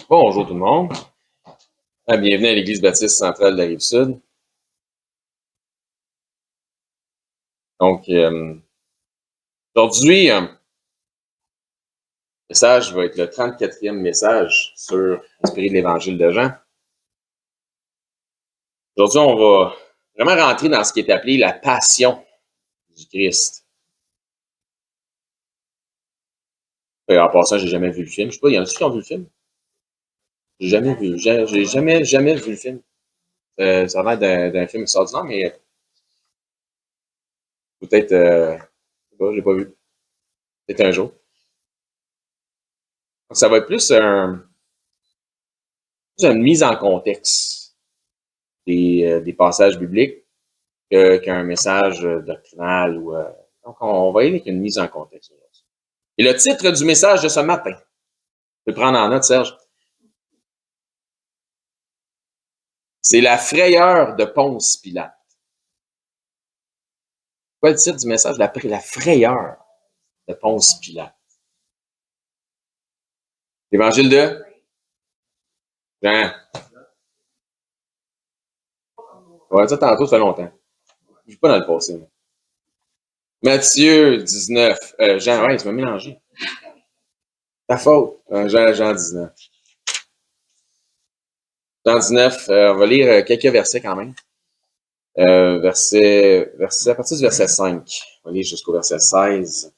Bonjour tout le monde. Bienvenue à l'Église baptiste centrale de la Rive-Sud. Donc, aujourd'hui, le message va être le 34e message sur l'esprit de l'Évangile de Jean. Aujourd'hui, on va vraiment rentrer dans ce qui est appelé la passion du Christ. En passant, j'ai jamais vu le film. Je sais pas, il y en a-tu qui ont vu le film? J'ai jamais vu. J'ai jamais vu le film. Ça a l'air d'un film extraordinaire, mais peut-être, je sais pas, j'ai pas vu. Peut-être un jour. Donc, ça va être plus une mise en contexte des passages bibliques qu'un message doctrinal. Donc, on va y aller avec une mise en contexte. Et le titre du message de ce matin, tu peux le prendre en note, Serge, c'est la frayeur de Ponce Pilate. Quoi le titre du message? La frayeur de Ponce Pilate. L'évangile de Jean. On va dire tantôt, ça fait longtemps. Je ne suis pas dans le passé. Là. Matthieu 19. Jean, ouais, tu m'as mélangé. Ta faute. Jean 19. Jean 19, on va lire quelques versets quand même. À partir du verset 5. On va lire jusqu'au verset 16.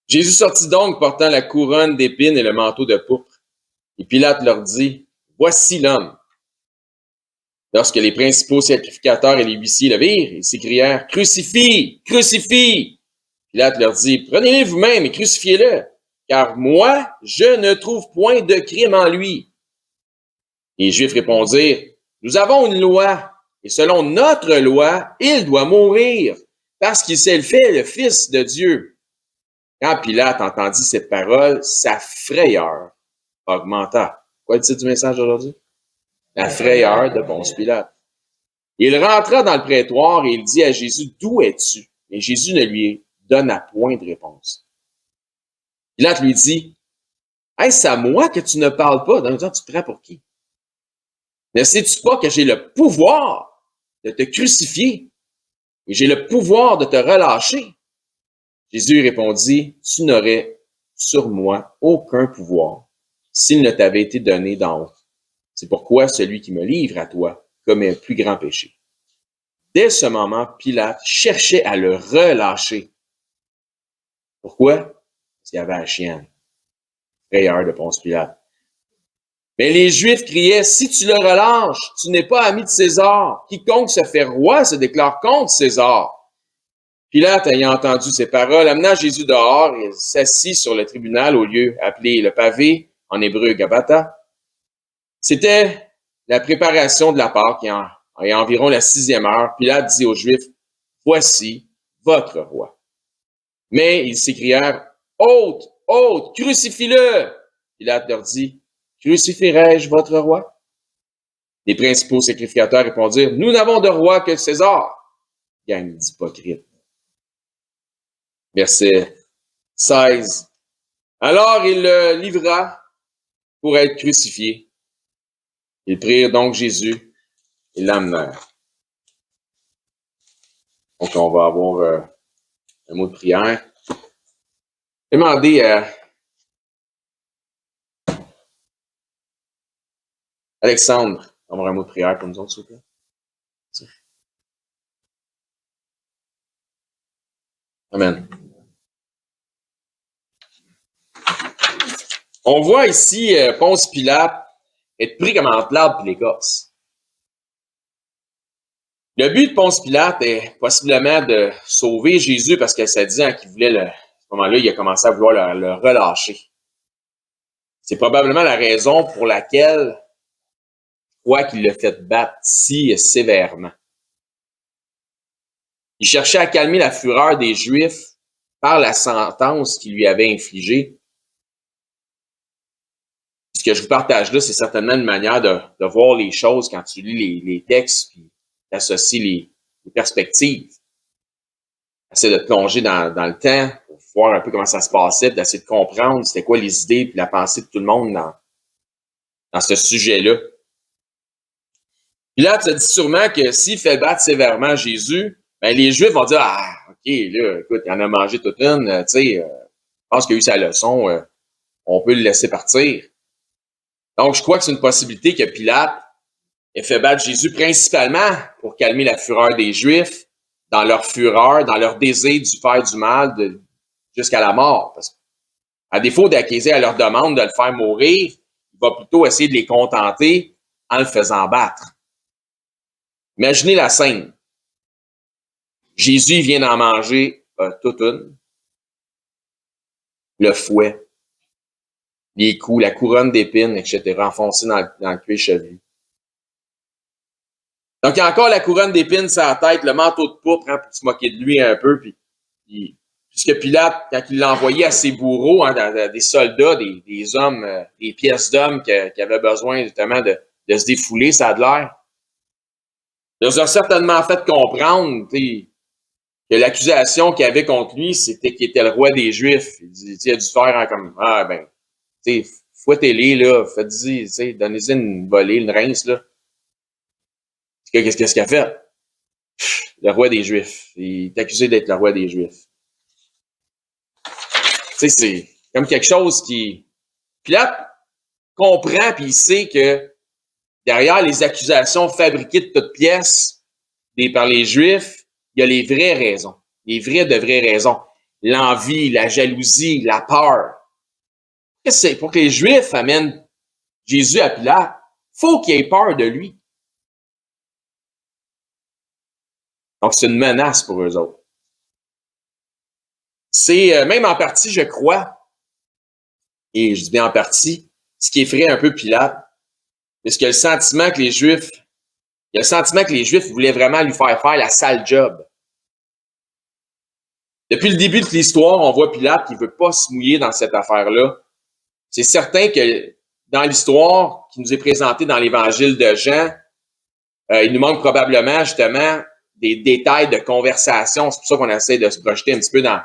Jésus sortit donc portant la couronne d'épines et le manteau de pourpre. Et Pilate leur dit, « Voici l'homme. » Lorsque les principaux sacrificateurs et les huissiers le virent, ils s'écrièrent, « Crucifie! Crucifie! » Pilate leur dit, « Prenez-le vous-même et crucifiez-le, car moi, je ne trouve point de crime en lui. » Les Juifs répondirent, « Nous avons une loi, et selon notre loi, il doit mourir, parce qu'il s'est fait le Fils de Dieu. » Quand Pilate entendit cette parole, sa frayeur augmenta. Quoi le titre du message d'aujourd'hui? La frayeur de Ponce Pilate. Il rentra dans le prétoire et il dit à Jésus, « D'où es-tu? » Et Jésus ne lui donna point de réponse. Pilate lui dit, « Est-ce à moi que tu ne parles pas? » Donc, tu te prends pour qui? Ne sais-tu pas que j'ai le pouvoir de te crucifier et j'ai le pouvoir de te relâcher? Jésus répondit, « Tu n'aurais sur moi aucun pouvoir s'il ne t'avait été donné d'en haut. C'est pourquoi celui qui me livre à toi commet un plus grand péché. » Dès ce moment, Pilate cherchait à le relâcher. Pourquoi? Parce qu'il y avait la chienne. Frayeur de Ponce Pilate. Mais les Juifs criaient, « Si tu le relâches, tu n'es pas ami de César. Quiconque se fait roi se déclare contre César. » Pilate, ayant entendu ces paroles, amena Jésus dehors et s'assit sur le tribunal au lieu appelé le pavé, en hébreu Gabata. C'était la préparation de la Pâque et environ la 6e heure. Pilate dit aux Juifs, « Voici votre roi. » Mais ils s'écrièrent, « Ôte, ôte, crucifie-le! » Pilate leur dit, « Crucifierai-je votre roi? » Les principaux sacrificateurs répondirent, « Nous n'avons de roi que César. » Gang d'hypocrites. Verset 16. Alors il le livra pour être crucifié. Ils prirent donc Jésus et l'amenèrent. Donc on va avoir un mot de prière. Demandez à Alexandre d'avoir un mot de prière pour nous autres, s'il vous plaît. Amen. On voit ici Ponce Pilate être pris comme entre l'arbre et l'écorce. Le but de Ponce Pilate est possiblement de sauver Jésus parce que ça dit qu'il voulait, à ce moment-là, il a commencé à vouloir le relâcher. C'est probablement la raison pour laquelle je crois qu'il l'a fait battre si sévèrement. Il cherchait à calmer la fureur des Juifs par la sentence qu'il lui avait infligée. Ce que je vous partage là, c'est certainement une manière de voir les choses quand tu lis les textes puis tu associes les perspectives. Essaie de te plonger dans le temps pour voir un peu comment ça se passait, puis d'essayer de comprendre c'était quoi les idées puis la pensée de tout le monde dans ce sujet-là. Pilate se dit sûrement que s'il fait battre sévèrement Jésus, ben les Juifs vont dire « Ah, OK, là, écoute, il en a mangé toute une, tu sais, je pense qu'il a eu sa leçon, on peut le laisser partir. » Donc, je crois que c'est une possibilité que Pilate ait fait battre Jésus principalement pour calmer la fureur des Juifs, dans leur fureur, dans leur désir de faire du mal jusqu'à la mort. Parce qu'à défaut d'acquiescer à leur demande de le faire mourir, il va plutôt essayer de les contenter en le faisant battre. Imaginez la scène. Jésus vient d'en manger toute une. Le fouet, les coups, la couronne d'épines, etc., enfoncée dans le cuir chevelu. Donc, il y a encore la couronne d'épines sur la tête, le manteau de pourpre, hein, pour se moquer de lui un peu. Puisque Pilate, quand il l'a envoyé à ses bourreaux, hein, des soldats, des hommes, des pièces d'hommes qui avaient besoin justement de se défouler, ça a de l'air. Il leur a certainement fait comprendre que l'accusation qu'il avait contre lui, c'était qu'il était le roi des Juifs. Il a dû faire comme, ah ben, fouettez-les, là, faites-y, donnez-y une volée, une rince, là. Qu'est-ce qu'il a fait? Le roi des Juifs. Il est accusé d'être le roi des Juifs. C'est comme quelque chose qui... Pilate comprend puis il sait que derrière les accusations fabriquées de toutes pièces par les Juifs, il y a les vraies raisons. Les vraies de vraies raisons. L'envie, la jalousie, la peur. C'est pour que les Juifs amènent Jésus à Pilate, faut qu'il ait peur de lui. Donc, c'est une menace pour eux autres. C'est même en partie, je crois, et je dis bien en partie, ce qui effraie un peu Pilate, parce qu'il y a le sentiment que les Juifs voulaient vraiment lui faire la sale job. Depuis le début de l'histoire, on voit Pilate qui ne veut pas se mouiller dans cette affaire-là. C'est certain que dans l'histoire qui nous est présentée dans l'Évangile de Jean, il nous manque probablement justement des détails de conversation. C'est pour ça qu'on essaie de se projeter un petit peu dans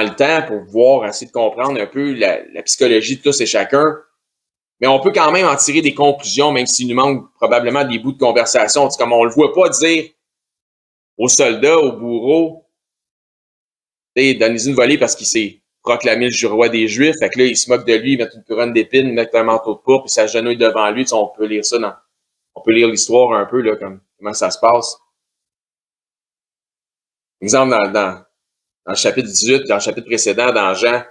le temps pour pouvoir essayer de comprendre un peu la psychologie de tous et chacun. Mais on peut quand même en tirer des conclusions, même s'il nous manque probablement des bouts de conversation. C'est comme on ne le voit pas dire aux soldats, aux bourreaux, donnez-y une volée parce qu'il s'est proclamé le roi des Juifs. Fait que là, ils se moquent de lui, ils mettent une couronne d'épines, ils mettent un manteau de pourpre, puis s'agenouillent devant lui. On peut lire ça on peut lire l'histoire un peu, là, comment ça se passe. Exemple, dans le chapitre 18, dans le chapitre précédent, dans Jean,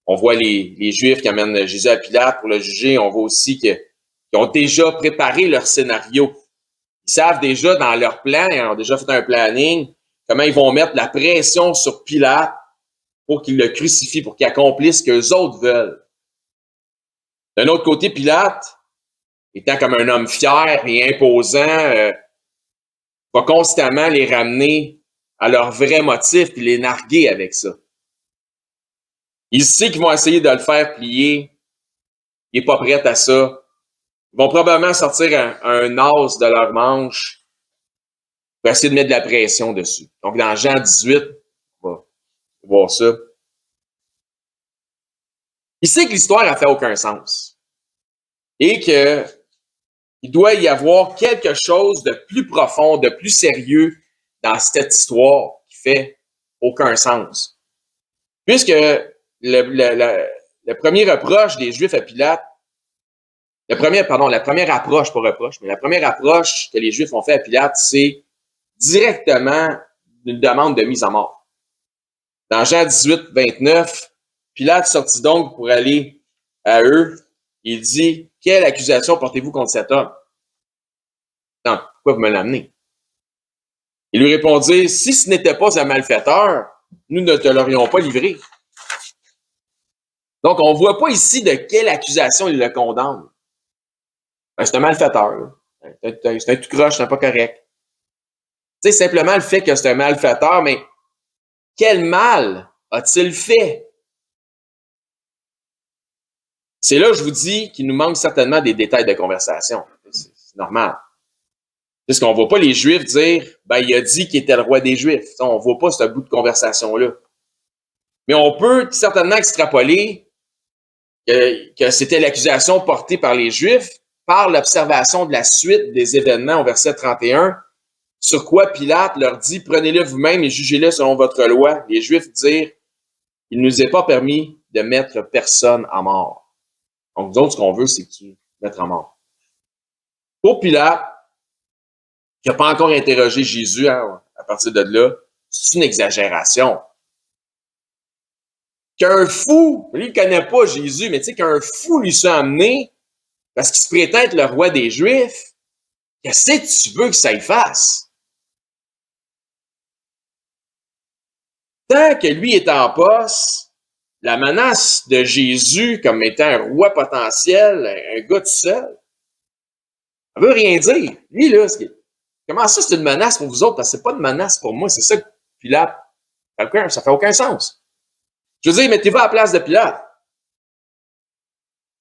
on voit les Juifs qui amènent Jésus à Pilate pour le juger. On voit aussi qu'ils ont déjà préparé leur scénario. Ils savent déjà dans leur plan, ils ont déjà fait un planning, comment ils vont mettre la pression sur Pilate pour qu'il le crucifie, pour qu'il accomplisse ce qu'eux autres veulent. D'un autre côté, Pilate, étant comme un homme fier et imposant, va constamment les ramener à leur vrai motif puis les narguer avec ça. Il sait qu'ils vont essayer de le faire plier. Il n'est pas prêt à ça. Ils vont probablement sortir un os de leur manche pour essayer de mettre de la pression dessus. Donc, dans Jean 18, on va voir ça. Il sait que l'histoire n'a fait aucun sens. Et qu'il doit y avoir quelque chose de plus profond, de plus sérieux dans cette histoire qui fait aucun sens. Puisque le premier reproche des Juifs à Pilate, la première approche, pas reproche, mais la première approche que les Juifs ont fait à Pilate, c'est directement une demande de mise à mort. Dans Jean 18, 29, Pilate sortit donc pour aller à eux. Il dit, « Quelle accusation portez-vous contre cet homme? » Non, pourquoi vous me l'amenez? Ils lui répondirent, « Si ce n'était pas un malfaiteur, nous ne te l'aurions pas livré. » Donc, on ne voit pas ici de quelle accusation il le condamne. Ben, c'est un malfaiteur. C'est un tout croche, c'est pas correct. Tu sais, simplement le fait que c'est un malfaiteur, mais quel mal a-t-il fait? C'est là que je vous dis qu'il nous manque certainement des détails de conversation. C'est normal. Parce qu'on ne voit pas les Juifs dire, ben, il a dit qu'il était le roi des Juifs. On ne voit pas ce bout de conversation-là. Mais on peut certainement extrapoler que c'était l'accusation portée par les Juifs par l'observation de la suite des événements au verset 31, sur quoi Pilate leur dit, prenez-le vous-même et jugez-le selon votre loi. Les Juifs dirent, il ne nous est pas permis de mettre personne à mort. Donc, nous autres, ce qu'on veut, c'est que tu mettes à mort. Pour Pilate, qui n'a pas encore interrogé Jésus à partir de là, c'est une exagération. Qu'un fou, lui, il ne connaît pas Jésus, mais tu sais, qu'un fou lui soit amené parce qu'il se prétend être le roi des Juifs, qu'est-ce que tu veux que ça y fasse? Tant que lui est en poste, la menace de Jésus comme étant un roi potentiel, un gars tout seul, ça veut rien dire. Lui, là, comment ça, c'est une menace pour vous autres? Parce que c'est pas une menace pour moi. C'est ça que Pilate, ça fait aucun sens. Je veux dire, mettez-vous à la place de Pilate.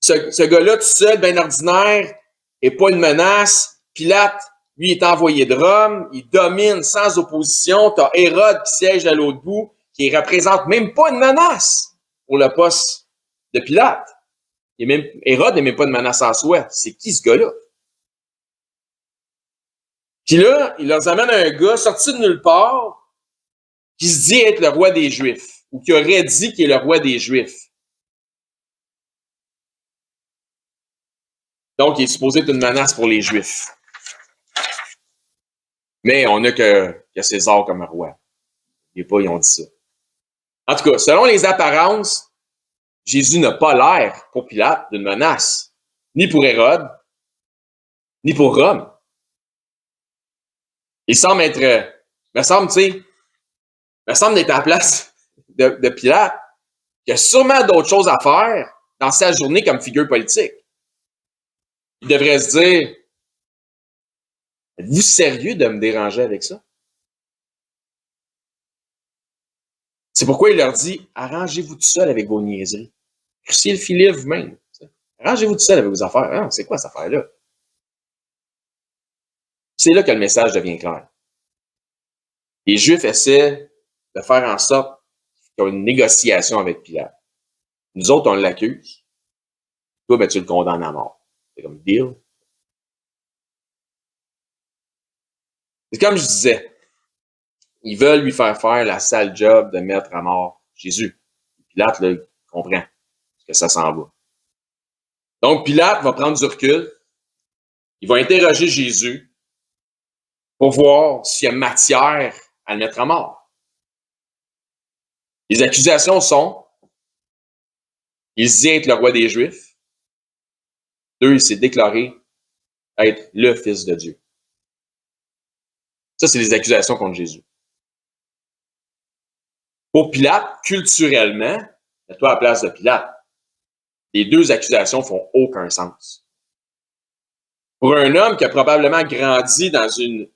Ce gars-là, tout seul, bien ordinaire, n'est pas une menace. Pilate, lui, est envoyé de Rome. Il domine sans opposition. Tu as Hérode qui siège à l'autre bout, qui ne représente même pas une menace pour le poste de Pilate. Hérode n'est même pas une menace en soi. C'est qui ce gars-là? Puis là, il leur amène un gars sorti de nulle part qui se dit être le roi des Juifs ou qui aurait dit qu'il est le roi des Juifs. Donc, il est supposé être une menace pour les Juifs. Mais on n'a que César comme roi. Ils ont dit ça. En tout cas, selon les apparences, Jésus n'a pas l'air pour Pilate d'une menace, ni pour Hérode, ni pour Rome. Il semble être, me semble d'être à la place de Pilate, qui a sûrement d'autres choses à faire dans sa journée comme figure politique. Il devrait se dire, êtes-vous sérieux de me déranger avec ça? C'est pourquoi il leur dit, arrangez-vous tout seul avec vos niaiseries. Cruciez le filet vous-même. Arrangez-vous tout seul avec vos affaires. Ah, c'est quoi cette affaire-là? C'est là que le message devient clair. Les Juifs essaient de faire en sorte qu'il y ait une négociation avec Pilate. Nous autres, on l'accuse. Toi, ben, tu le condamnes à mort. C'est comme deal. C'est comme je disais. Ils veulent lui faire la sale job de mettre à mort Jésus. Pilate, là, il comprend que ça s'en va. Donc, Pilate va prendre du recul. Il va interroger Jésus pour voir s'il y a matière à le mettre à mort. Les accusations sont, il se dit être le roi des Juifs. 2, il s'est déclaré être le Fils de Dieu. Ça, c'est les accusations contre Jésus. Pour Pilate, culturellement, mets-toi à la place de Pilate, les deux accusations font aucun sens. Pour un homme qui a probablement grandi dans une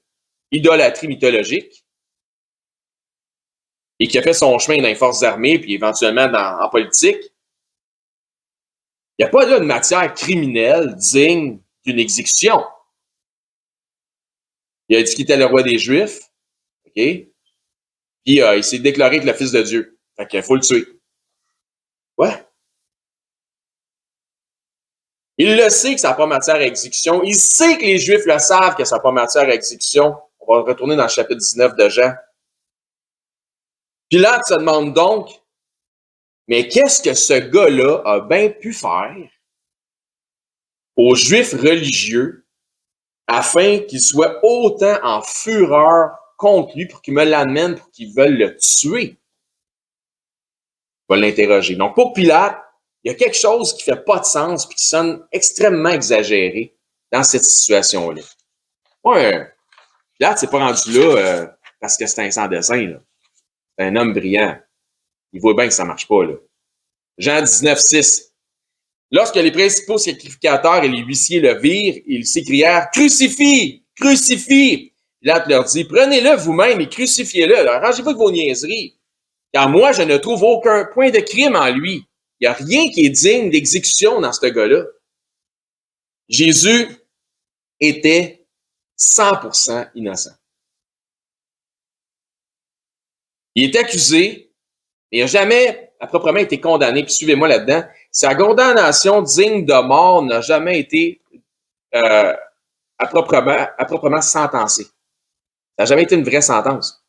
idolâtrie mythologique et qui a fait son chemin dans les forces armées puis éventuellement en politique, il n'y a pas là de matière criminelle digne d'une exécution. Il a dit qu'il était le roi des Juifs, OK? Puis il s'est déclaré être le Fils de Dieu. Fait qu'il faut le tuer. Ouais. Il le sait que ça n'a pas matière à exécution. Il sait que les Juifs le savent que ça n'a pas matière à exécution. On va retourner dans le chapitre 19 de Jean. Pilate se demande donc, mais qu'est-ce que ce gars-là a bien pu faire aux Juifs religieux afin qu'ils soient autant en fureur contre lui pour qu'ils me l'amènent, pour qu'ils veulent le tuer? Il va l'interroger. Donc, pour Pilate, il y a quelque chose qui ne fait pas de sens et qui sonne extrêmement exagéré dans cette situation-là. Ouais, Pilate s'est pas rendu là parce que c'est un sans-dessin. C'est un homme brillant. Il voit bien que ça ne marche pas. Là. Jean 19, 6. Lorsque les principaux sacrificateurs et les huissiers le virent, ils s'écrièrent « Crucifie! Crucifie! » Pilate leur dit « Prenez-le vous-même et crucifiez-le. Arrangez-vous avec vos niaiseries. Car moi, je ne trouve aucun point de crime en lui. Il n'y a rien qui est digne d'exécution dans ce gars-là. » Jésus était 100% innocent. Il est accusé Mais il n'a jamais, à proprement, été condamné. Puis suivez-moi là-dedans. Sa condamnation digne de mort n'a jamais été à proprement sentencée. Ça n'a jamais été une vraie sentence.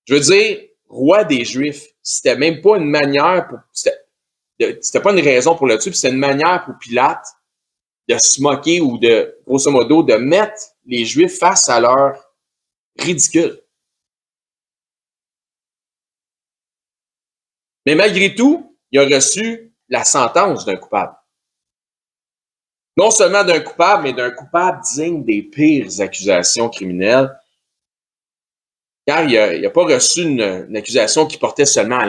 Je veux dire, roi des Juifs, c'était même pas une manière pour... C'était pas une raison pour le tuer, puis c'était une manière pour Pilate de se moquer ou de, grosso modo, de mettre les Juifs face à leur ridicule. Mais malgré tout, il a reçu la sentence d'un coupable. Non seulement d'un coupable, mais d'un coupable digne des pires accusations criminelles. Car il n'a pas reçu une accusation qui portait seulement à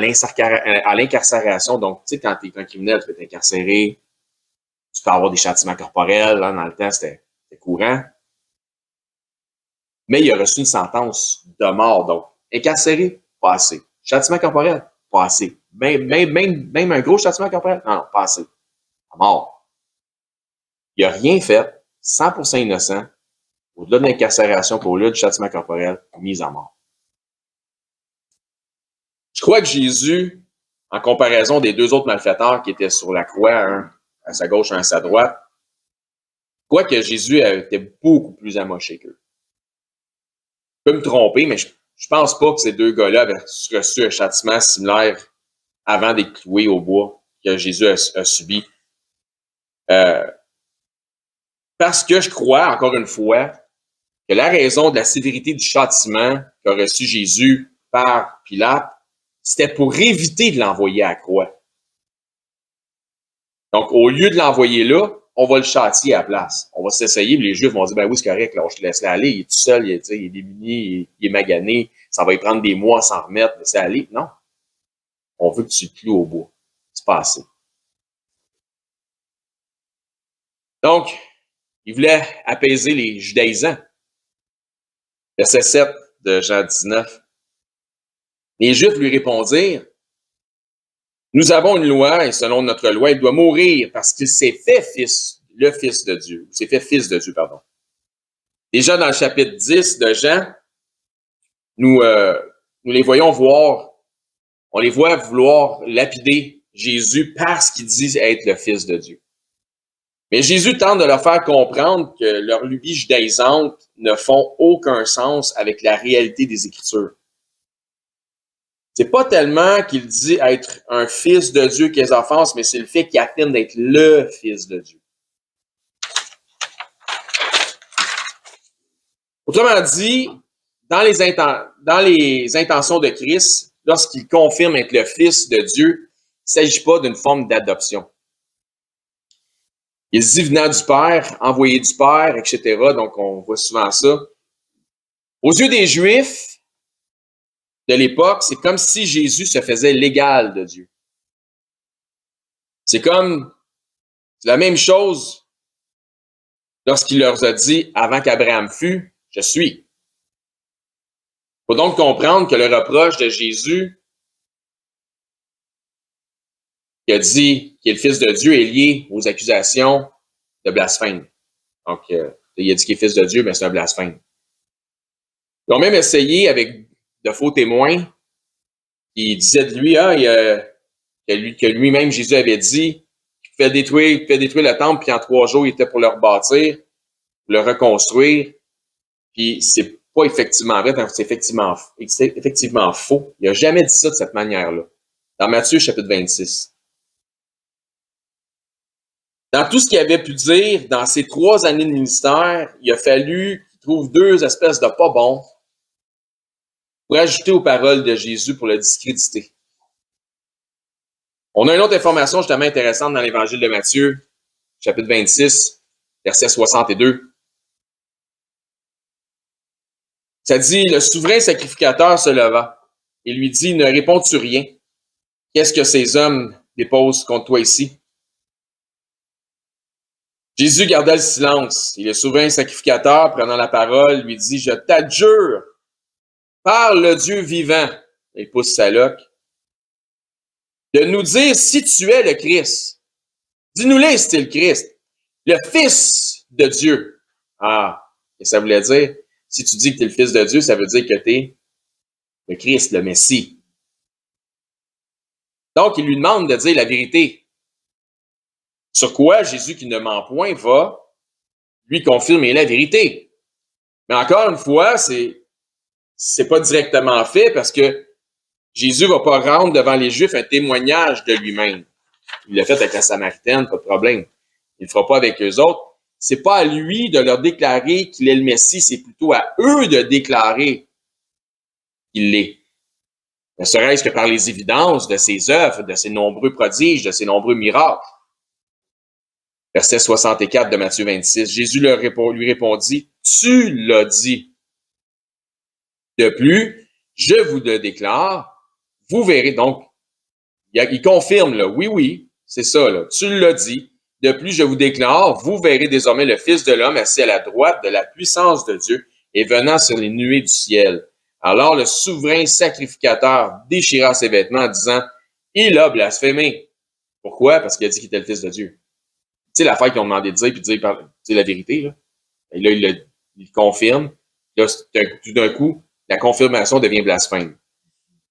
l'incarcération. Donc, tu sais, quand tu es un criminel, tu peux être incarcéré, tu peux avoir des châtiments corporels. Là, dans le temps, c'était courant. Mais il a reçu une sentence de mort. Donc, incarcéré, pas assez. Châtiment corporel, pas assez. Même un gros châtiment corporel, non, pas assez. À mort. Il n'a rien fait, 100% innocent, au-delà de l'incarcération, au-delà du châtiment corporel, mis à mort. Je crois que Jésus, en comparaison des deux autres malfaiteurs qui étaient sur la croix, un à sa gauche, un à sa droite, je crois que Jésus était beaucoup plus amoché qu'eux. Je peux me tromper, mais je pense pas que ces deux gars-là avaient reçu un châtiment similaire avant d'être cloués au bois que Jésus a subi. Parce que je crois, encore une fois, que la raison de la sévérité du châtiment qu'a reçu Jésus par Pilate, c'était pour éviter de l'envoyer à la croix. Donc, au lieu de l'envoyer là, on va le châtier à la place. On va s'essayer, les Juifs vont dire, ben oui, c'est correct, là, je te laisse aller, il est tout seul, il est démuni, il est magané, ça va y prendre des mois à s'en remettre, laisser aller. Non. On veut que tu te cloues au bois. C'est pas assez. Donc, il voulait apaiser les judaïsants. Verset 7 de Jean 19. Les Juifs lui répondirent, nous avons une loi, et selon notre loi, il doit mourir parce qu'il s'est fait fils, le fils de Dieu. Il s'est fait fils de Dieu, pardon. Déjà dans le chapitre 10 de Jean, nous les voyons voir, on les voit vouloir lapider Jésus parce qu'il dit être le fils de Dieu. Mais Jésus tente de leur faire comprendre que leurs lubies judaïsantes ne font aucun sens avec la réalité des Écritures. C'est pas tellement qu'il dit être un fils de Dieu qui les offense, mais c'est le fait qu'il affirme d'être le fils de Dieu. Autrement dit, dans les intentions de Christ, lorsqu'il confirme être le fils de Dieu, il ne s'agit pas d'une forme d'adoption. Il dit venant du Père, envoyé du Père, etc. Donc, on voit souvent ça. Aux yeux des Juifs de l'époque, c'est comme si Jésus se faisait l'égal de Dieu. C'est la même chose lorsqu'il leur a dit, avant qu'Abraham fût, je suis. Il faut donc comprendre que le reproche de Jésus, qui a dit qu'il est le Fils de Dieu, est lié aux accusations de blasphème. Donc, il a dit qu'il est Fils de Dieu, mais c'est un blasphème. Ils ont même essayé avec de faux témoins qui disaient de lui, que lui-même, Jésus avait dit qu'il fait détruire le temple, puis en 3 jours, il était pour le rebâtir, pour le reconstruire. Puis c'est pas effectivement vrai, c'est effectivement faux. Il n'a jamais dit ça de cette manière-là. Dans Matthieu, chapitre 26. Dans tout ce qu'il avait pu dire dans ses 3 années de ministère, il a fallu qu'il trouve 2 espèces de pas bons pour ajouter aux paroles de Jésus pour le discréditer. On a une autre information justement intéressante dans l'Évangile de Matthieu, chapitre 26, verset 62. Ça dit, le souverain sacrificateur se leva et lui dit, ne réponds-tu rien? Qu'est-ce que ces hommes déposent contre toi ici? Jésus garda le silence et le souverain sacrificateur, prenant la parole, lui dit, je t'adjure, par le Dieu vivant, il pousse sa loque, de nous dire si tu es le Christ. Dis-nous-le si tu es le Christ, le Fils de Dieu. Ah, et ça voulait dire, si tu dis que tu es le Fils de Dieu, ça veut dire que tu es le Christ, le Messie. Donc, il lui demande de dire la vérité. Sur quoi Jésus, qui ne ment point, va lui confirmer la vérité. Mais encore une fois, c'est pas directement fait parce que Jésus va pas rendre devant les Juifs un témoignage de lui-même. Il l'a fait avec la Samaritaine, pas de problème. Il le fera pas avec eux autres. C'est pas à lui de leur déclarer qu'il est le Messie, c'est plutôt à eux de déclarer qu'il l'est. Ne serait-ce que par les évidences de ses œuvres, de ses nombreux prodiges, de ses nombreux miracles. Verset 64 de Matthieu 26. Jésus lui répondit, « Tu l'as dit. De plus, je vous le déclare, vous verrez. » Donc, il confirme, là, oui, c'est ça, là, tu l'as dit. De plus, je vous déclare, vous verrez désormais le Fils de l'homme assis à la droite de la puissance de Dieu et venant sur les nuées du ciel. Alors le souverain sacrificateur déchira ses vêtements en disant, il a blasphémé. Pourquoi? Parce qu'il a dit qu'il était le Fils de Dieu. Tu sais, l'affaire qu'ils ont demandé de dire, puis de dire la vérité, là. Et là, il confirme. Là, tout d'un coup, la confirmation devient blasphème.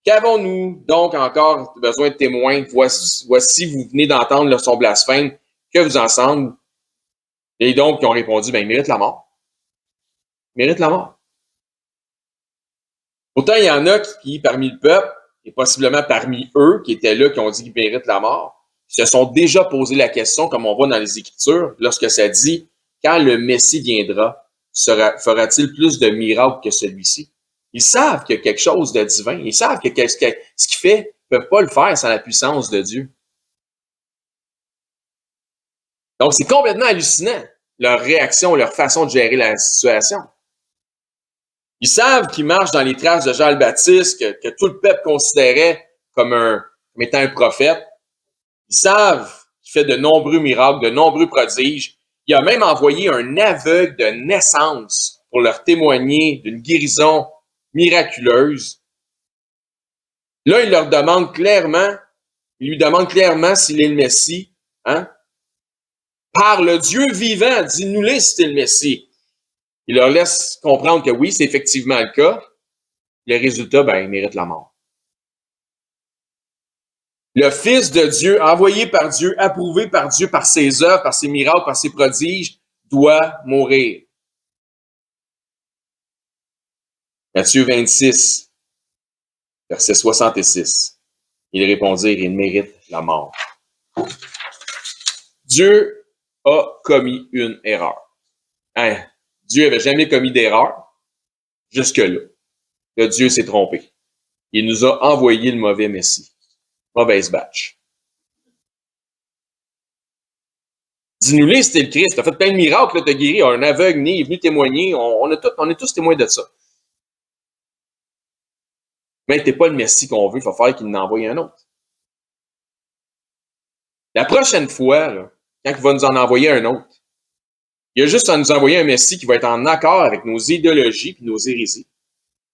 Qu'avons-nous donc encore besoin de témoins? Voici vous venez d'entendre son blasphème. Que vous en semble? Et donc, ils ont répondu, il mérite la mort. Il mérite la mort. Pourtant, il y en a qui, parmi le peuple, et possiblement parmi eux, qui étaient là, qui ont dit qu'ils méritent la mort, se sont déjà posé la question, comme on voit dans les Écritures, lorsque ça dit, quand le Messie viendra, fera-t-il plus de miracles que celui-ci? Ils savent qu'il y a quelque chose de divin. Ils savent que ce qu'il fait, ils ne peuvent pas le faire sans la puissance de Dieu. Donc, c'est complètement hallucinant, leur réaction, leur façon de gérer la situation. Ils savent qu'ils marchent dans les traces de Jean le Baptiste, que tout le peuple considérait comme étant un prophète. Ils savent qu'il fait de nombreux miracles, de nombreux prodiges. Il a même envoyé un aveugle de naissance pour leur témoigner d'une guérison miraculeuse. Là, il lui demande clairement s'il est le Messie. Hein? Par le Dieu vivant, dis-nous-les si t'es le Messie. Il leur laisse comprendre que oui, c'est effectivement le cas. Le résultat, il mérite la mort. Le Fils de Dieu, envoyé par Dieu, approuvé par Dieu, par ses œuvres, par ses miracles, par ses prodiges, doit mourir. Matthieu 26, verset 66. Ils répondirent, il mérite la mort. Dieu a commis une erreur. Hein? Dieu n'avait jamais commis d'erreur jusque-là. Là, Dieu s'est trompé. Il nous a envoyé le mauvais Messie. Mauvaise batch. Dis-nous-les si t'es le Christ. T'as fait plein de miracles, t'as guéri. Un aveugle né est venu témoigner. On est tous témoins de ça. Mais t'es pas le Messie qu'on veut. Il va falloir qu'il en envoie un autre. La prochaine fois, là, quand il va nous en envoyer un autre, il y a juste à nous envoyer un Messie qui va être en accord avec nos idéologies et nos hérésies.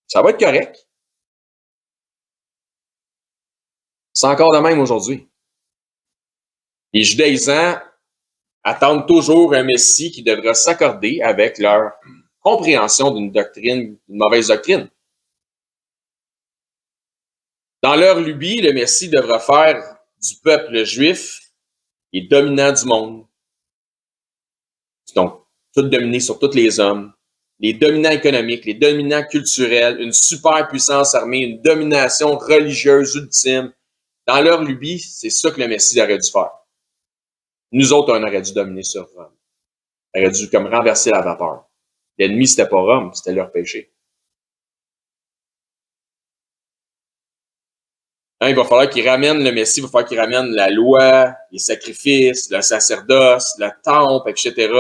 Ça va être correct. C'est encore de même aujourd'hui. Les judaïsants attendent toujours un Messie qui devra s'accorder avec leur compréhension d'une doctrine, d'une mauvaise doctrine. Dans leur lubie, le Messie devra faire du peuple juif les dominants du monde. Donc, tout dominer sur tous les hommes, les dominants économiques, les dominants culturels, une superpuissance armée, une domination religieuse ultime. Dans leur lubie, c'est ça que le Messie aurait dû faire. Nous autres, on aurait dû dominer sur Rome. On aurait dû comme renverser la vapeur. L'ennemi, c'était pas Rome, c'était leur péché. Hein, il va falloir qu'il ramène le Messie, il va falloir qu'il ramène la loi, les sacrifices, le sacerdoce, le temple, etc.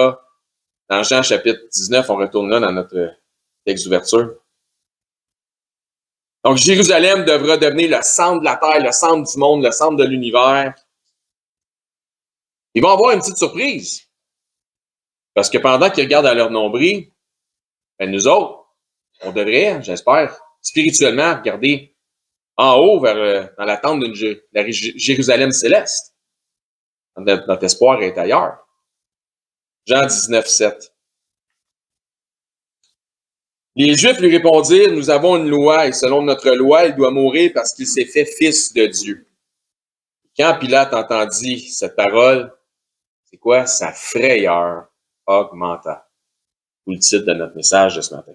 Dans Jean chapitre 19, on retourne là dans notre texte d'ouverture. Donc, Jérusalem devra devenir le centre de la terre, le centre du monde, le centre de l'univers. Ils vont avoir une petite surprise. Parce que pendant qu'ils regardent à leur nombril, nous autres, on devrait, j'espère, spirituellement regarder en haut vers dans l'attente de la Jérusalem céleste. Notre espoir est ailleurs. Jean 19, 7. Les Juifs lui répondirent, nous avons une loi et selon notre loi, il doit mourir parce qu'il s'est fait fils de Dieu. Quand Pilate entendit cette parole, c'est quoi? Sa frayeur augmenta. Ou le titre de notre message de ce matin.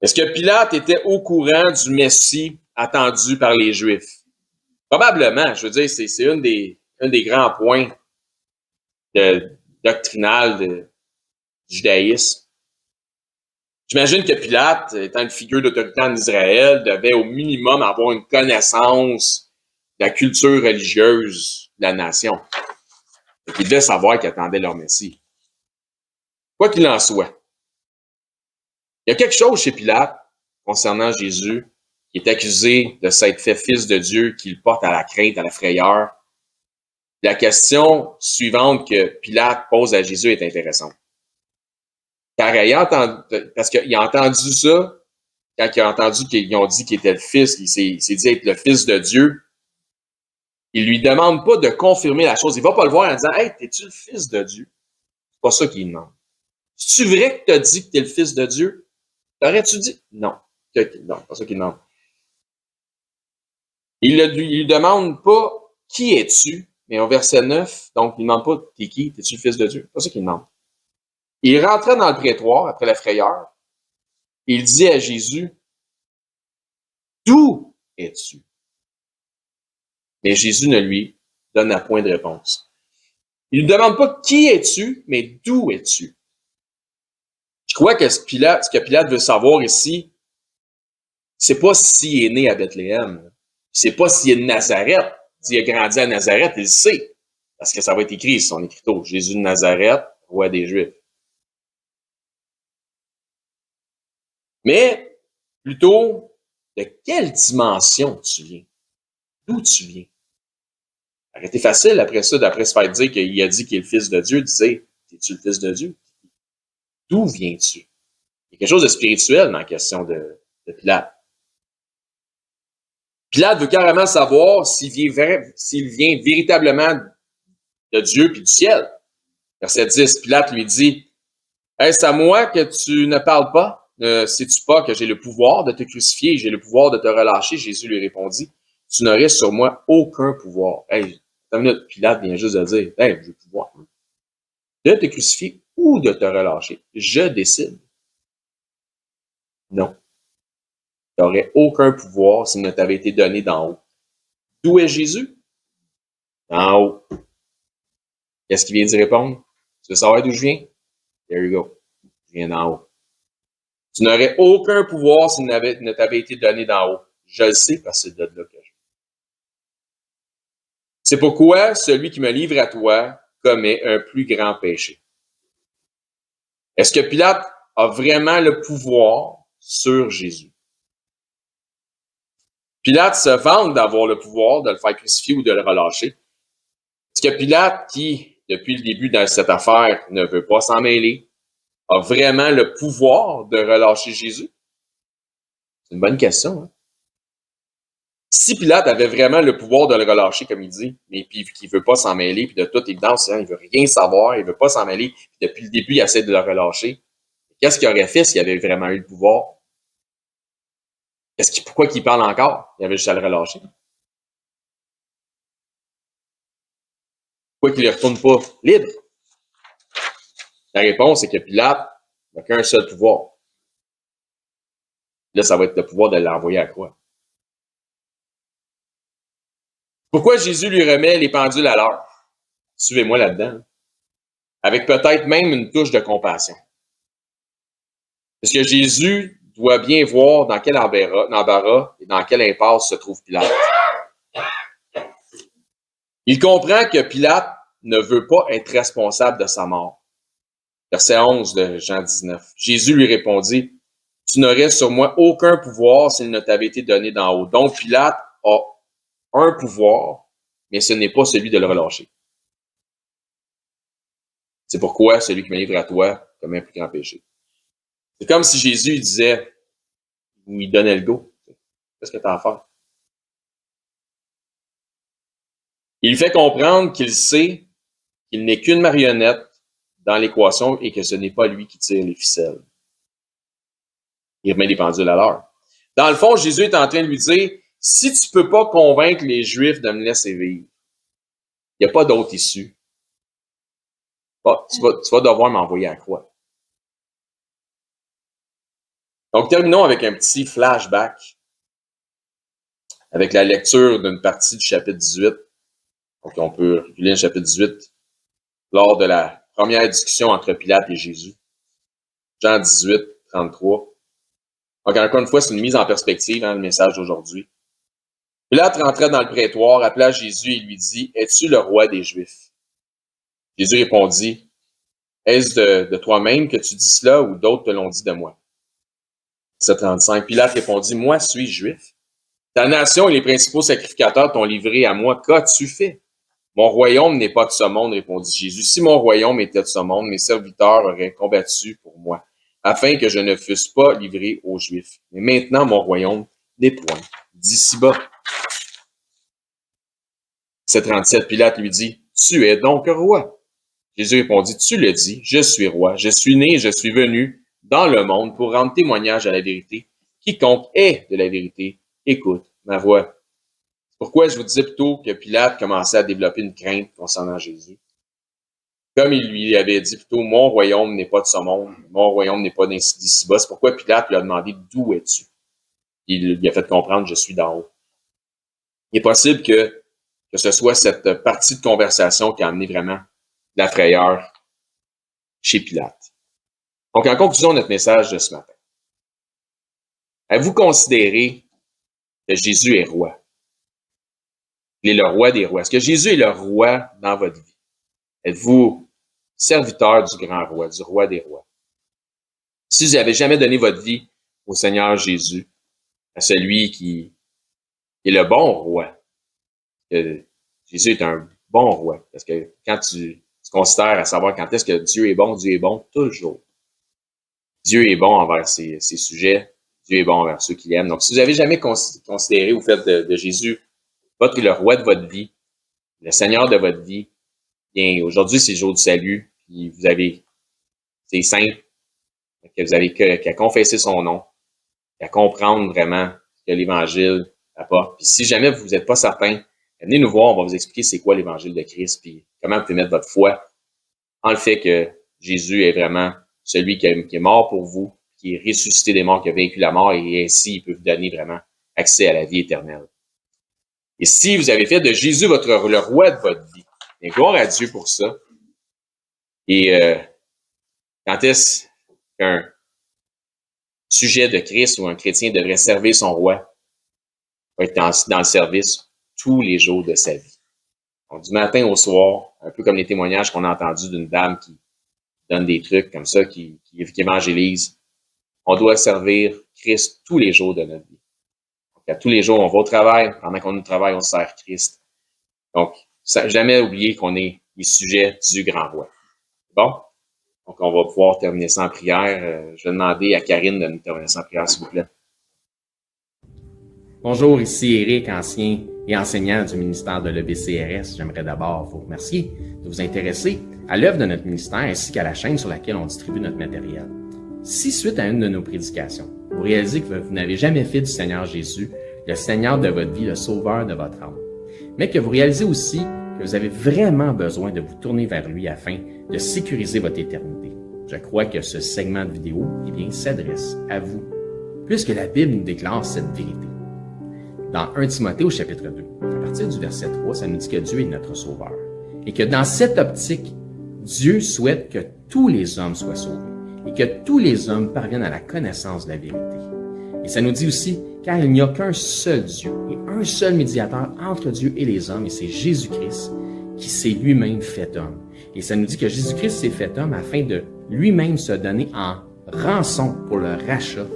Est-ce que Pilate était au courant du Messie attendu par les Juifs? Probablement, je veux dire, c'est un des grands points doctrinal du judaïsme. J'imagine que Pilate, étant une figure d'autorité en Israël, devait au minimum avoir une connaissance de la culture religieuse de la nation. Il devait savoir qu'ils attendaient leur Messie. Quoi qu'il en soit, il y a quelque chose chez Pilate concernant Jésus qui est accusé de s'être fait fils de Dieu, qui le porte à la crainte, à la frayeur. La question suivante que Pilate pose à Jésus est intéressante. Car parce qu'il a entendu ça, quand il a entendu qu'ils ont dit qu'il était le fils, il s'est dit être le fils de Dieu, il lui demande pas de confirmer la chose. Il va pas le voir en disant « Hey, t'es-tu le fils de Dieu? » C'est pas ça qu'il demande. C'est-tu vrai que tu as dit que tu es le fils de Dieu? T'aurais-tu dit? Non. Non, c'est pas ça qu'il demande. Il lui demande pas « Qui es-tu? » Mais au verset 9, donc il ne demande pas « T'es qui? T'es-tu le fils de Dieu? » C'est pas ça qu'il demande. Il rentrait dans le prétoire après la frayeur. Il dit à Jésus « D'où es-tu? » Mais Jésus ne lui donne à point de réponse. Il ne demande pas « Qui es-tu? » mais « D'où es-tu? » Je crois que ce que Pilate veut savoir ici, c'est pas s'il est né à Bethléem. C'est pas s'il est de Nazareth. S'il a grandi à Nazareth, il le sait. Parce que ça va être écrit sur son écriteau. Jésus de Nazareth, roi des Juifs. Mais, plutôt, de quelle dimension tu viens? D'où tu viens? Ça aurait été facile après ça, d'après se faire dire qu'il a dit qu'il est le fils de Dieu, de dire, es-tu le fils de Dieu? D'où viens-tu? Il y a quelque chose de spirituel dans la question de Pilate. Pilate veut carrément savoir s'il vient véritablement de Dieu puis du ciel. Verset 10, Pilate lui dit, « Est-ce à moi que tu ne parles pas? Ne sais-tu pas que j'ai le pouvoir de te crucifier et j'ai le pouvoir de te relâcher? » Jésus lui répondit, « Tu n'aurais sur moi aucun pouvoir. » Hey, une minute, Pilate vient juste de dire, « Hey, j'ai le pouvoir de te crucifier ou de te relâcher. Je décide. » Non. Tu n'aurais aucun pouvoir s'il ne t'avait été donné d'en haut. D'où est Jésus? D'en haut. Qu'est-ce qu'il vient d'y répondre? Tu veux savoir d'où je viens? There you go. Je viens d'en haut. Tu n'aurais aucun pouvoir s'il ne t'avait été donné d'en haut. Je le sais parce que c'est de là que je viens. C'est pourquoi celui qui me livre à toi commet un plus grand péché. Est-ce que Pilate a vraiment le pouvoir sur Jésus? Pilate se vante d'avoir le pouvoir de le faire crucifier ou de le relâcher. Est-ce que Pilate, qui, depuis le début de cette affaire, ne veut pas s'en mêler, a vraiment le pouvoir de relâcher Jésus? C'est une bonne question. Hein? Si Pilate avait vraiment le pouvoir de le relâcher, comme il dit, mais puis qu'il ne veut pas s'en mêler, puis de toute évidence, il ne veut rien savoir, il ne veut pas s'en mêler, puis depuis le début, il essaie de le relâcher, qu'est-ce qu'il aurait fait s'il avait vraiment eu le pouvoir? Pourquoi qu'il parle encore? Il avait juste à le relâcher. Pourquoi qu'il ne retourne pas libre? La réponse est que Pilate n'a qu'un seul pouvoir. Là, ça va être le pouvoir de l'envoyer à la croix. Pourquoi Jésus lui remet les pendules à l'heure? Suivez-moi là-dedans. Avec peut-être même une touche de compassion. Parce que Jésus doit bien voir dans quel embarras et dans quelle impasse se trouve Pilate. Il comprend que Pilate ne veut pas être responsable de sa mort. Verset 11 de Jean 19. Jésus lui répondit, « Tu n'aurais sur moi aucun pouvoir s'il ne t'avait été donné d'en haut. » Donc Pilate a un pouvoir, mais ce n'est pas celui de le relâcher. C'est pourquoi celui qui me livre à toi commet un plus grand péché. C'est comme si Jésus disait, ou il donnait le go. Qu'est-ce que tu as à faire? Il fait comprendre qu'il sait qu'il n'est qu'une marionnette dans l'équation et que ce n'est pas lui qui tire les ficelles. Il remet les pendules à l'heure. Dans le fond, Jésus est en train de lui dire, si tu ne peux pas convaincre les Juifs de me laisser vivre, Il n'y a pas d'autre issue. Tu vas devoir m'envoyer à la croix. Donc, terminons avec un petit flashback avec la lecture d'une partie du chapitre 18. Donc, on peut lire le chapitre 18 lors de la première discussion entre Pilate et Jésus. Jean 18, 33. Donc, encore une fois, c'est une mise en perspective, le message d'aujourd'hui. Pilate rentrait dans le prétoire, appela Jésus et lui dit, « Es-tu le roi des Juifs? » Jésus répondit, « Est-ce de toi-même que tu dis cela ou d'autres te l'ont dit de moi? » 735. Pilate répondit, « Moi suis juif. Ta nation et les principaux sacrificateurs t'ont livré à moi. Qu'as-tu fait? » « Mon royaume n'est pas de ce monde, répondit Jésus. Si mon royaume était de ce monde, mes serviteurs auraient combattu pour moi, afin que je ne fusse pas livré aux Juifs. Mais maintenant, mon royaume n'est point d'ici-bas. 737, Pilate lui dit, « Tu es donc roi. » Jésus répondit, « Tu le dis, je suis roi. Je suis né et je suis venu dans le monde pour rendre témoignage à la vérité. Quiconque est de la vérité, écoute ma voix. » Pourquoi je vous disais plutôt que Pilate commençait à développer une crainte concernant Jésus. Comme il lui avait dit plutôt, mon royaume n'est pas de ce monde, mon royaume n'est pas d'ici-bas. C'est pourquoi Pilate lui a demandé, d'où es-tu? Il lui a fait comprendre, je suis d'en haut. Il est possible que ce soit cette partie de conversation qui a amené vraiment la frayeur chez Pilate. Donc, en conclusion de notre message de ce matin, avez-vous considéré que Jésus est roi? Il est le roi des rois. Est-ce que Jésus est le roi dans votre vie? Êtes-vous serviteur du grand roi, du roi des rois? Si vous n'avez jamais donné votre vie au Seigneur Jésus, à celui qui est le bon roi, Jésus est un bon roi. Parce que quand tu considères à savoir quand est-ce que Dieu est bon toujours. Dieu est bon envers ses sujets, Dieu est bon envers ceux qui l'aiment. Donc, si vous n'avez jamais considéré ou fait de Jésus le roi de votre vie, le Seigneur de votre vie, bien, aujourd'hui, c'est le jour du salut, puis c'est simple, que vous avez qu'à confesser son nom, qu'à comprendre vraiment que l'Évangile apporte. Puis si jamais vous n'êtes pas certain, venez nous voir, on va vous expliquer c'est quoi l'Évangile de Christ, puis comment vous pouvez mettre votre foi en le fait que Jésus est vraiment celui qui est mort pour vous, qui est ressuscité des morts, qui a vaincu la mort, et ainsi, il peut vous donner vraiment accès à la vie éternelle. Et si vous avez fait de Jésus le roi de votre vie, bien, gloire à Dieu pour ça. Et quand est-ce qu'un sujet de Christ ou un chrétien devrait servir son roi? Il va être dans le service tous les jours de sa vie. Donc, du matin au soir, un peu comme les témoignages qu'on a entendus d'une dame qui donne des trucs comme ça, qui évangélise. On doit servir Christ tous les jours de notre vie. À tous les jours, on va au travail. Pendant qu'on est au travail, on sert Christ. Donc, jamais oublier qu'on est les sujets du grand roi. Bon? Donc, on va pouvoir terminer ça en prière. Je vais demander à Karine de nous terminer ça en prière, s'il vous plaît. Bonjour, ici Éric, ancien et enseignant du ministère de l'EBCRS. J'aimerais d'abord vous remercier de vous intéresser à l'œuvre de notre ministère ainsi qu'à la chaîne sur laquelle on distribue notre matériel. Si, suite à une de nos prédications, vous réalisez que vous n'avez jamais fait du Seigneur Jésus le Seigneur de votre vie, le Sauveur de votre âme, mais que vous réalisez aussi que vous avez vraiment besoin de vous tourner vers lui afin de sécuriser votre éternité, je crois que ce segment de vidéo s'adresse à vous, puisque la Bible nous déclare cette vérité. Dans 1 Timothée au chapitre 2, à partir du verset 3, ça nous dit que Dieu est notre Sauveur, et que dans cette optique, Dieu souhaite que tous les hommes soient sauvés, et que tous les hommes parviennent à la connaissance de la vérité. Et ça nous dit aussi, car il n'y a qu'un seul Dieu et un seul médiateur entre Dieu et les hommes, et c'est Jésus-Christ qui s'est lui-même fait homme. Et ça nous dit que Jésus-Christ s'est fait homme afin de lui-même se donner en rançon pour le rachat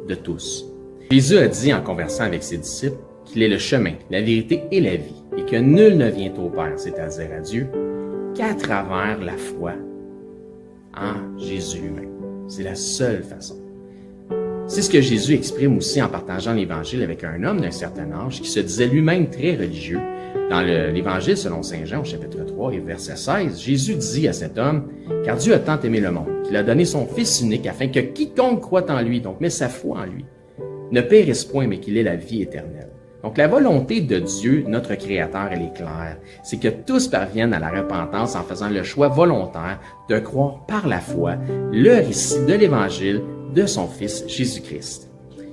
de tous. Jésus a dit en conversant avec ses disciples qu'il est le chemin, la vérité et la vie, et que nul ne vient au Père, c'est-à-dire à Dieu, qu'à travers la foi en Jésus lui-même. C'est la seule façon. C'est ce que Jésus exprime aussi en partageant l'Évangile avec un homme d'un certain âge qui se disait lui-même très religieux. Dans l'Évangile selon Saint Jean, au chapitre 3 et verset 16, Jésus dit à cet homme, « Car Dieu a tant aimé le monde, qu'il a donné son Fils unique, afin que quiconque croit en lui, donc met sa foi en lui, ne périsse point, mais qu'il ait la vie éternelle. Donc, la volonté de Dieu, notre Créateur, elle est claire. C'est que tous parviennent à la repentance en faisant le choix volontaire de croire par la foi le récit de l'Évangile de son Fils Jésus-Christ.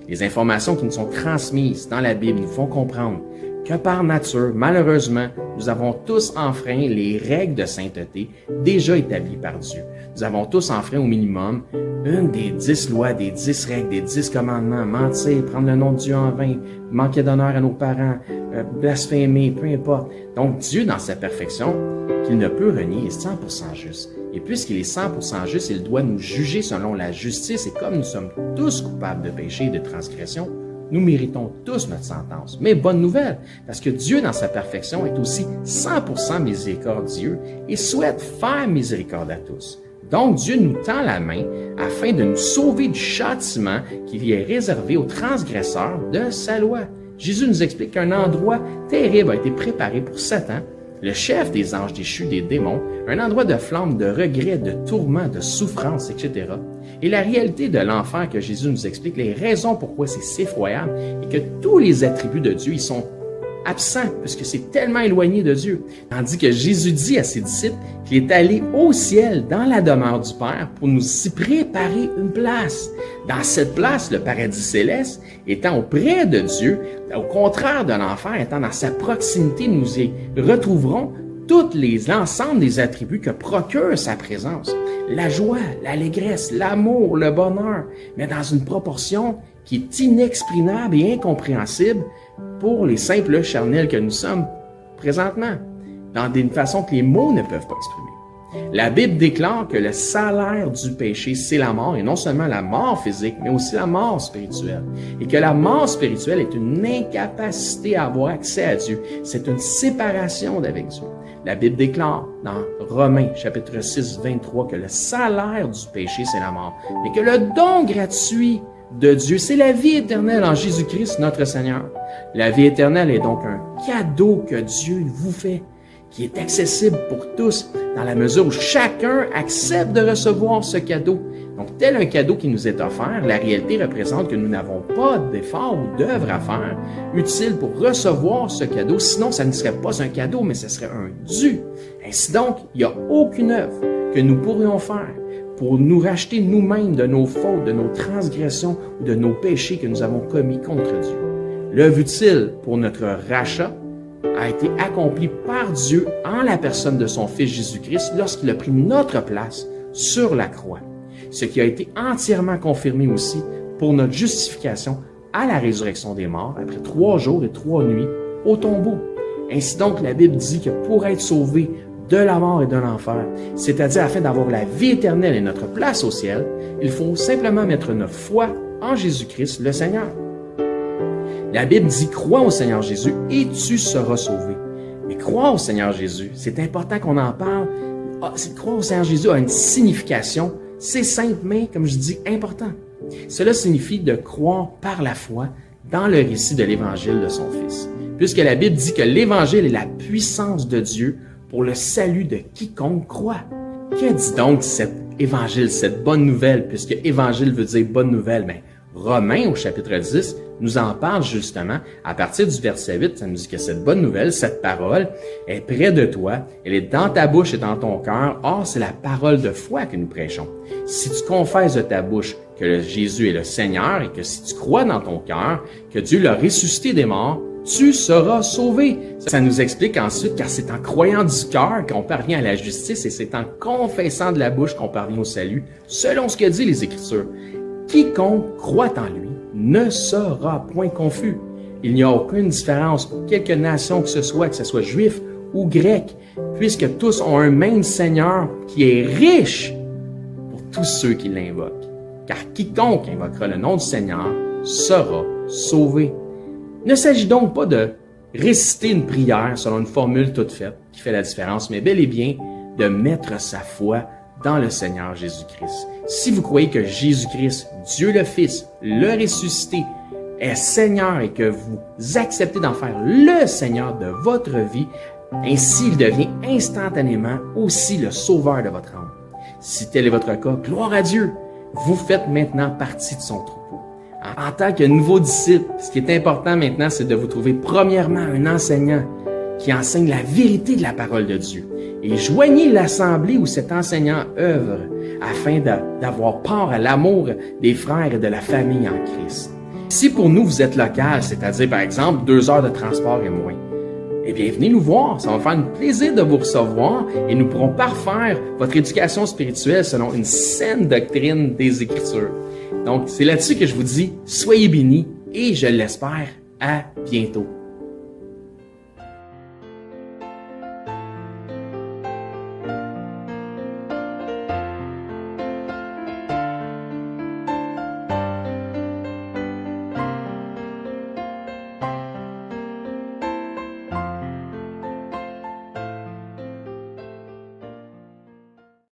Les informations qui nous sont transmises dans la Bible nous font comprendre que par nature, malheureusement, nous avons tous enfreint les règles de sainteté déjà établies par Dieu. Nous avons tous enfreint au minimum une des 10 lois, des 10 règles, des 10 commandements, mentir, prendre le nom de Dieu en vain, manquer d'honneur à nos parents, blasphémer, peu importe. Donc Dieu, dans sa perfection, qu'il ne peut renier, est 100% juste. Et puisqu'il est 100% juste, il doit nous juger selon la justice. Et comme nous sommes tous coupables de péché et de transgression, nous méritons tous notre sentence. Mais bonne nouvelle, parce que Dieu, dans sa perfection, est aussi 100% miséricordieux et souhaite faire miséricorde à tous. Donc, Dieu nous tend la main afin de nous sauver du châtiment qui est réservé aux transgresseurs de sa loi. Jésus nous explique qu'un endroit terrible a été préparé pour Satan, le chef des anges déchus, des démons, un endroit de flamme, de regret, de tourment, de souffrance, etc. Et la réalité de l'enfer que Jésus nous explique, les raisons pourquoi c'est si effroyable, et que tous les attributs de Dieu, ils sont absents, puisque c'est tellement éloigné de Dieu. Tandis que Jésus dit à ses disciples qu'il est allé au ciel, dans la demeure du Père, pour nous y préparer une place. Dans cette place, le paradis céleste, étant auprès de Dieu, au contraire de l'enfer, étant dans sa proximité, nous y retrouverons l'ensemble des attributs que procure sa présence. La joie, l'allégresse, l'amour, le bonheur, mais dans une proportion qui est inexprimable et incompréhensible pour les simples charnels que nous sommes présentement, dans une façon que les mots ne peuvent pas exprimer. La Bible déclare que le salaire du péché, c'est la mort, et non seulement la mort physique, mais aussi la mort spirituelle. Et que la mort spirituelle est une incapacité à avoir accès à Dieu. C'est une séparation d'avec Dieu. La Bible déclare dans Romains, chapitre 6, 23, que le salaire du péché, c'est la mort, mais que le don gratuit de Dieu, c'est la vie éternelle en Jésus-Christ, notre Seigneur. La vie éternelle est donc un cadeau que Dieu vous fait, qui est accessible pour tous, dans la mesure où chacun accepte de recevoir ce cadeau. Donc, tel un cadeau qui nous est offert, la réalité représente que nous n'avons pas d'effort ou d'œuvre à faire utile pour recevoir ce cadeau. Sinon, ça ne serait pas un cadeau, mais ce serait un dû. Ainsi donc, il n'y a aucune œuvre que nous pourrions faire pour nous racheter nous-mêmes de nos fautes, de nos transgressions ou de nos péchés que nous avons commis contre Dieu. L'œuvre utile pour notre rachat a été accomplie par Dieu en la personne de son Fils Jésus-Christ lorsqu'il a pris notre place sur la croix. Ce qui a été entièrement confirmé aussi pour notre justification à la résurrection des morts après 3 jours et 3 nuits au tombeau. Ainsi donc, la Bible dit que pour être sauvé de la mort et de l'enfer, c'est-à-dire afin d'avoir la vie éternelle et notre place au ciel, il faut simplement mettre notre foi en Jésus-Christ, le Seigneur. La Bible dit « Crois au Seigneur Jésus et tu seras sauvé ». Mais croire au Seigneur Jésus, c'est important qu'on en parle. Croire au Seigneur Jésus a une signification. C'est simple, mais, comme je dis, important. Cela signifie de croire par la foi dans le récit de l'Évangile de son Fils. Puisque la Bible dit que l'Évangile est la puissance de Dieu pour le salut de quiconque croit. Que dit donc cet Évangile, cette bonne nouvelle, puisque Évangile veut dire bonne nouvelle? Mais Romains, au chapitre 10, nous en parle justement. À partir du verset 8, ça nous dit que cette bonne nouvelle, cette parole, est près de toi, elle est dans ta bouche et dans ton cœur. Or, c'est la parole de foi que nous prêchons. Si tu confesses de ta bouche que Jésus est le Seigneur et que si tu crois dans ton cœur que Dieu l'a ressuscité des morts, tu seras sauvé. Ça nous explique ensuite, car c'est en croyant du cœur qu'on parvient à la justice et c'est en confessant de la bouche qu'on parvient au salut, selon ce que dit les Écritures. Quiconque croit en lui ne sera point confus. Il n'y a aucune différence pour quelque nation que ce soit juif ou grec, puisque tous ont un même Seigneur qui est riche pour tous ceux qui l'invoquent. Car quiconque invoquera le nom du Seigneur sera sauvé. Il ne s'agit donc pas de réciter une prière selon une formule toute faite qui fait la différence, mais bel et bien de mettre sa foi dans le Seigneur Jésus-Christ. Si vous croyez que Jésus-Christ, Dieu le Fils, le ressuscité, est Seigneur et que vous acceptez d'en faire le Seigneur de votre vie, ainsi il devient instantanément aussi le sauveur de votre âme. Si tel est votre cas, gloire à Dieu, vous faites maintenant partie de son troupeau. En tant que nouveau disciple, ce qui est important maintenant, c'est de vous trouver premièrement un enseignant qui enseigne la vérité de la parole de Dieu. Et joignez l'assemblée où cet enseignant œuvre afin d'avoir part à l'amour des frères et de la famille en Christ. Si pour nous, vous êtes local, c'est-à-dire par exemple 2 heures de transport et moins, eh bien, venez nous voir. Ça va me faire un plaisir de vous recevoir et nous pourrons parfaire votre éducation spirituelle selon une saine doctrine des Écritures. Donc, c'est là-dessus que je vous dis, soyez bénis et je l'espère, à bientôt.